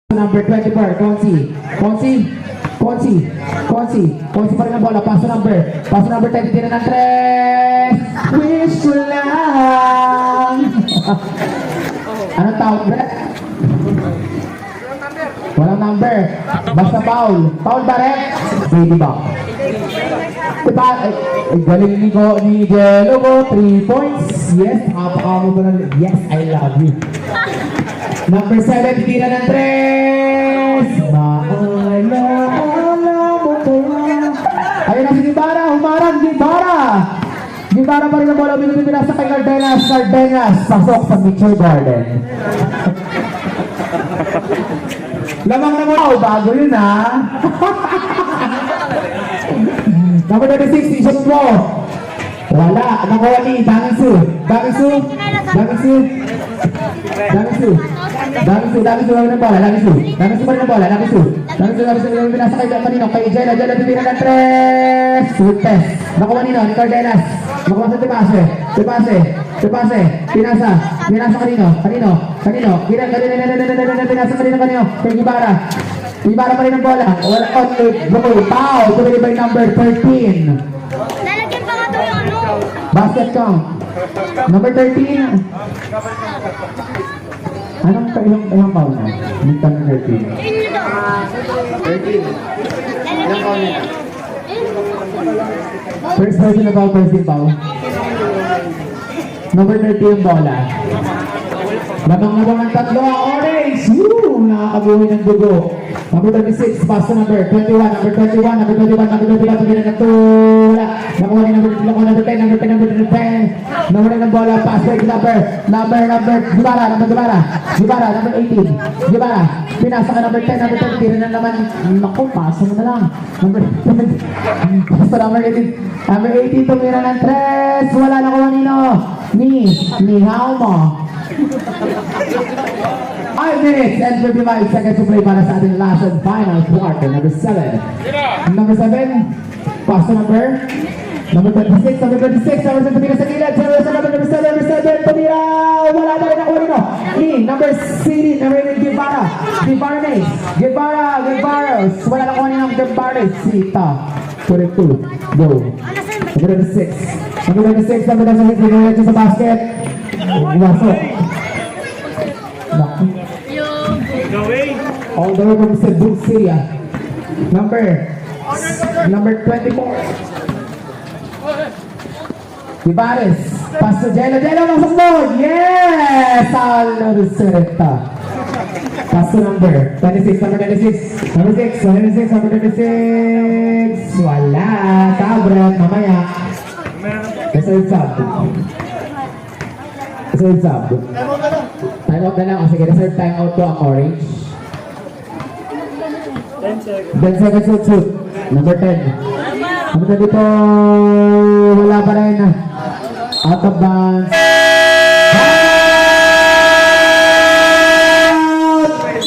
Number 24, Consi pa rin ang bola, paso number 10, tira ng 3, wish ko lang. Anong tawag, Brett? Walang number, basta foul ba rin? Baby ba? Diba, galing ni Jello, 3 points, yes, napakamo ko na, yes, I love you. Number 7, tira ng 3. Ayun na si Gibara, humarang Gibara pa rin ang bola, binibira sa kay Cardenas, pasok sa picture garden. Lamang na mo, bago yun ha. Number 26, isang mo. Wala, nakuha ni Damisu, ng bola, Damisu pa rin ang bola, Damisu binasa kay Jella, titira ng 3, shoot test, nakuha ni Cardenas, nakuha sa Tepase, pinasa kanino, pinasa kanino, kay Gibara pa rin ang bola, wala on goal, foul, tumili by number 13. Lalagyan pa nga ito yung ano. Basket count. Number 13. Anong ilang foul na? Minta ng 13. 13. Ilang foul na? First person na foul, first foul. Number 30 yung bola. Lamang ang tatlo ang orange. Woo! Nakakabuhay ng dugo. Number 26, pass to number 21, number 21, tumira na tula. Nakuha ni number 10, number 10 ng bola, pass break number, Gibara, number 18, pinasa ka number 10, tira na naman, naku, pasa mo na lang. Number 18, tumira ng 3, wala nakuha ni Haumo. 5 minutes and 55 seconds to play para sa ating last and final quarter. Number 7, pass to number 26, number 7, tumira sa gilid, number 7, tumira, wala na rin ako nino. Number 8, Gibara, wala na ako nino, Gibara, Sita, 42, go. Number 26, sa basket, wasok. All the way from Cebu City. Number 24. Ibares. Pass to Jello, masok mo. Yes! Alno Sereta. Pass to number 26. Wala. Tabret. Mamaya. Reserve sub. Time out na lang. Sige, reserve time out to ang orange. 10 seconds to shoot. Number 10. Number dito, wala pa rin. Out of bounds.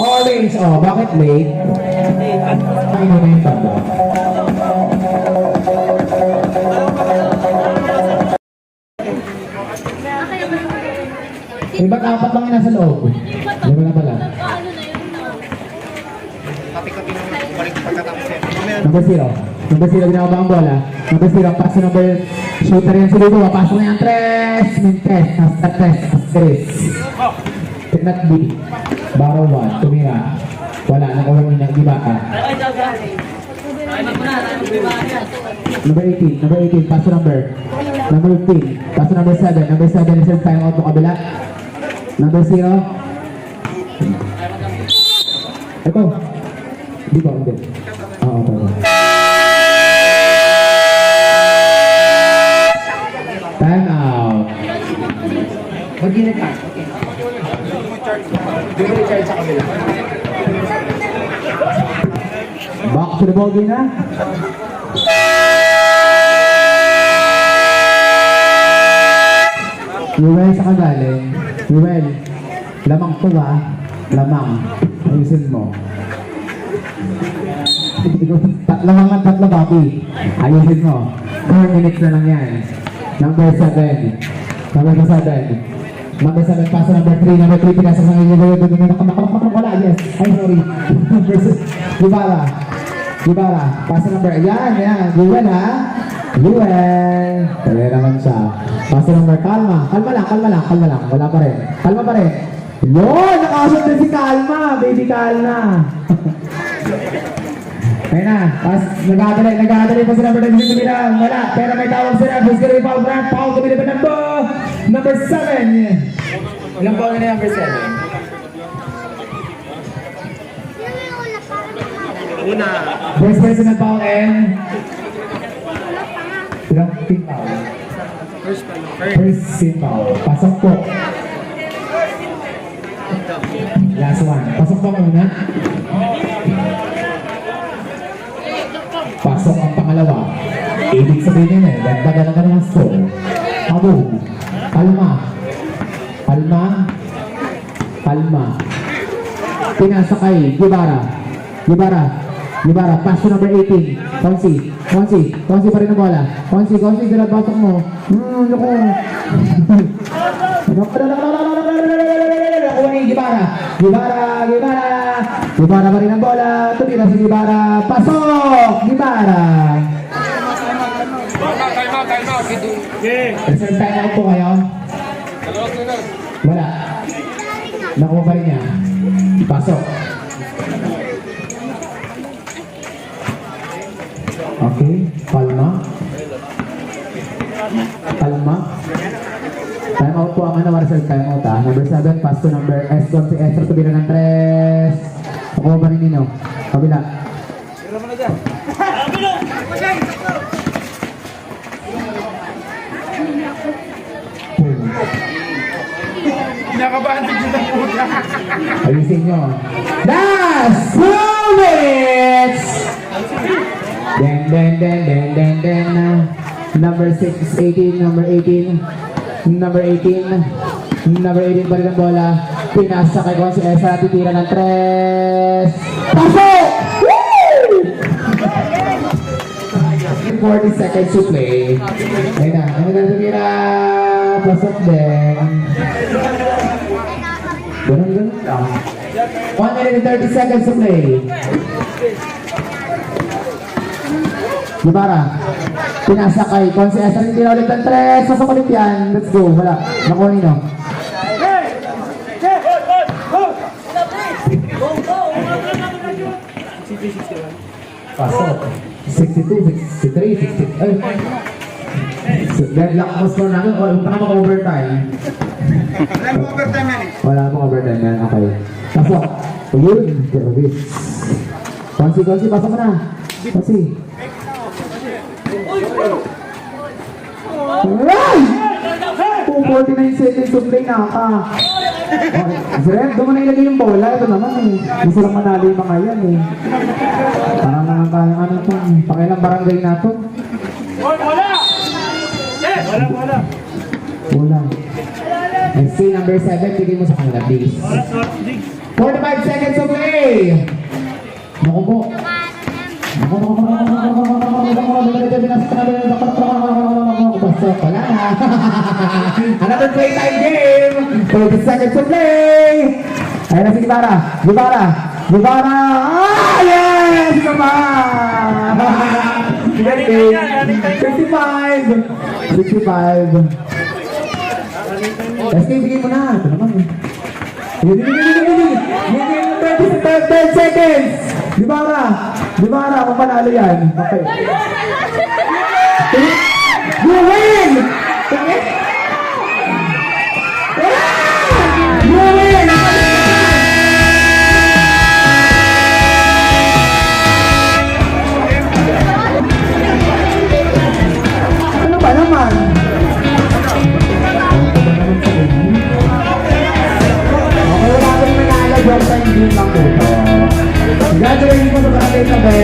Orange. Oh, bakit late? Ay, mo na yung tanda. Iba't apat lang yung nasa loob. Diba na pala? Number 0, ginawa ba ang bola? Number 0, pass to number shooter yan si Lugo. Pasok na yung 3, Mintes, hasta 3, Tignan B, Baro 1, tumira. Wala, nakuha mo ng Gibaka. Number 18, pass to number 15, pass to number 7, reserve time out mo kabila. Number 0. Ito. Hindi ba? Hindi. Oo, tama. Time out. Mag-init ka. Mag-recharge sa kabila. Back to the ball game na. Yuel sa kagaling. Yuel, lamang to ba? Lamang. Ayusin mo. Lamang ang tatlo, Bobby. Ayusin mo. 4 minutes na lang yan. Number 7. Number 7, pass to number 3. Number 3, pinasa sa ngayon. Wala, yes. Ay, sorry. Guevara. Guevara. Pass to number, yan. Guel, ha? Guel. Kaya naman siya. Pass to number, Kalma. Kalma lang. Wala pa rin. Kalma pa rin. Yun! Nakasot na si Kalma. Baby Kalma. Ayun na. Nag-aadali pa si number 10. Wala. Pero may tawag sila. Who's gonna be foul grant? Foul to be the number 7. Ilang foul na number 7? Una. First personal foul and... Ilang team foul? First team foul. Pasok po. Last one. Pasok po muna. Pasok ang pangalawa. Ibig sabihin yun dagdagan ka ng score. Abo. Palma. Pinasakay. Guevara. Pass to number 18. Konsi pa rin ang bola. Konsi, sila pasok mo. Loko. Nakuha ni Guevara pa rin ang bola. Tumira si Guevara. Pasok! Guevara. Time out. Reserve time out po kayo. Wala. Nakuha pa rin niya. Pasok. Okay. Palma. Time out po ang reserve time out ha. Number 7, pass to number S1 si Esther Tubira ng 3. Nakuha pa rin nino. Kabila. Kinakabahan din siya ng puta. Ayusin nyo. Last 2 minutes! Den. Number 6 is 18. Number 18 pa rin ang bola. Pinasa kay Juan si Esa. Titira ng 3. Pasok! Woo! 40 seconds to play. Ayun na. Ano na tumira? Pasok din. Ganun lang. 1 minute and 30 seconds to play. Guevara. Pinasa kay Juan si Esa. Titira ulit ng 3. Pasok ulit yan. Let's go. Wala. Nakuha nino. Pasok. 62, 63, 60. Ay. Deadlock mo score namin. Punta ka mag-overtime. Wala pong overtime yan. Okay. Pasok. Ayun. Konsi, pasok mo na. Konsi. Aray! 2:49 seconds to play na ka. Zred, doon mo na ilagay yung bola. Ito naman eh. Gusto lang manalo yung mga yan eh. Parang naman tayo ano ito. Pakilang barangay na ito. Wala. SC number 7, bigay mo sa kanila please. 45 seconds to play. Naku po. Wala na. Another playtime game. 40 seconds to play. Ayun na si Guevara. Yes! Naman! 65. SK, bigay mo na. Ito naman. 30 seconds. Guevara, mapanalo yan. Okay. You win! You win! Ano ba naman? Okay, wala ko yung manalo. Job time din lang po ito. Congratulations po sa barangay Tabe.